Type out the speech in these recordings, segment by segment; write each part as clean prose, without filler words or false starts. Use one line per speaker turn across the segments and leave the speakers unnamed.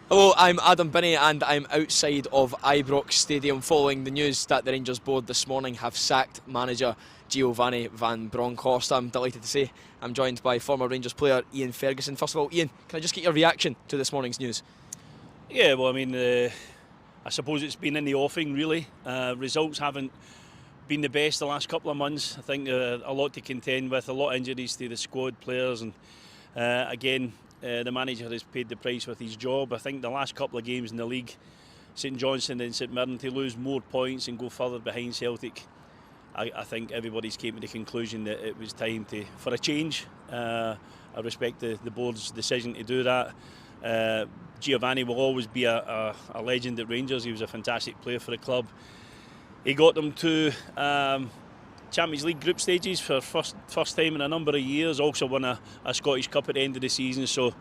Hello, I'm Adam Binney and I'm outside of Ibrox Stadium following the news that the Rangers board this morning have sacked manager Giovanni van Bronckhorst. I'm delighted to say I'm joined by former Rangers player Iain Ferguson. First of all, Iain, can I just get your reaction to this morning's news?
Yeah, well, I mean, I suppose it's been in the offing, really. Results haven't been the best the last couple of months. I think a lot to contend with, a lot of injuries to the squad players, and again, the manager has paid the price with his job. I think the last couple of games in the league, St Johnstone and St Mirren, to lose more points and go further behind Celtic, I think everybody's came to the conclusion that it was time for a change. I respect the board's decision to do that. Giovanni will always be a legend at Rangers. He was a fantastic player for the club. He got them to Champions League group stages for first time in a number of years. Also won a Scottish Cup at the end of the season. So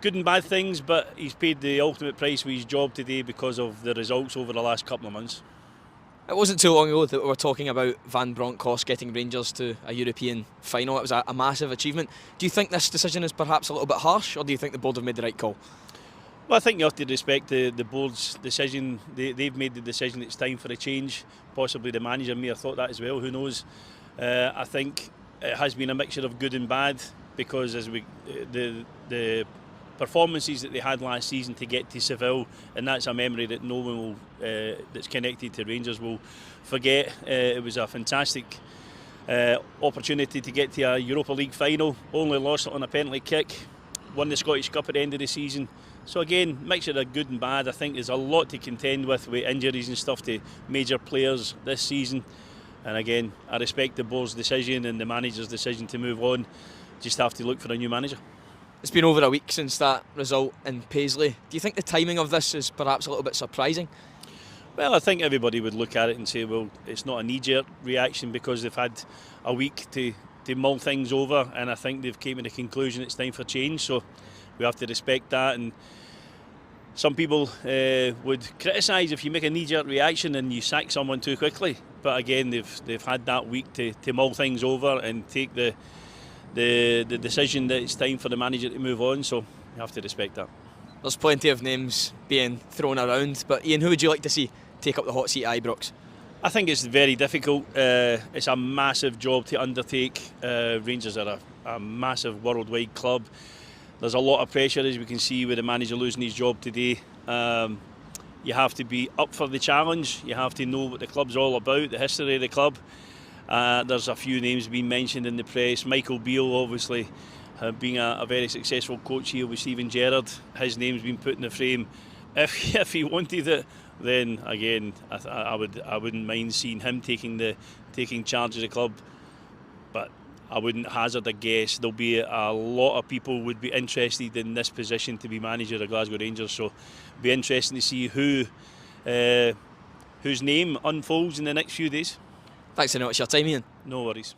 good and bad things, but he's paid the ultimate price with his job today because of the results over the last couple of months.
It wasn't too long ago that we were talking about Van Bronckhorst getting Rangers to a European final. It was a massive achievement. Do you think this decision is perhaps a little bit harsh, or do you think the board have made the right call?
Well, I think you have to respect the board's decision. They've made the decision it's time for a change. Possibly the manager may have thought that as well, who knows. I think it has been a mixture of good and bad, because the performances that they had last season to get to Seville, and that's a memory that no one will, that's connected to Rangers, will forget. It was a fantastic opportunity to get to a Europa League final, only lost it on a penalty kick, won the Scottish Cup at the end of the season. So again, mixture of good and bad. I think there's a lot to contend with injuries and stuff to major players this season. And again, I respect the board's decision and the manager's decision to move on. Just have to look for a new manager.
It's been over a week since that result in Paisley. Do you think the timing of this is perhaps a little bit surprising?
Well, I think everybody would look at it and say, well, it's not a knee-jerk reaction because they've had a week to mull things over, and I think they've came to the conclusion it's time for change. So we have to respect that. And some people would criticise if you make a knee-jerk reaction and you sack someone too quickly. But again, they've had that week to mull things over and take the decision that it's time for the manager to move on. So you have to respect that.
There's plenty of names being thrown around, but Iain, who would you like to see take up the hot seat at Ibrox?
I think it's very difficult. It's a massive job to undertake. Rangers are a massive worldwide club. There's a lot of pressure, as we can see, with the manager losing his job today. You have to be up for the challenge. You have to know what the club's all about, the history of the club. There's a few names being mentioned in the press. Michael Beale, obviously, being a very successful coach here with Steven Gerrard. His name's been put in the frame. If he wanted it, then again, I wouldn't mind seeing him taking charge of the club. But I wouldn't hazard a guess. There'll be a lot of people would be interested in this position to be manager of Glasgow Rangers. So it'll be interesting to see whose name unfolds in the next few days.
Thanks very much for your time, Iain.
No worries.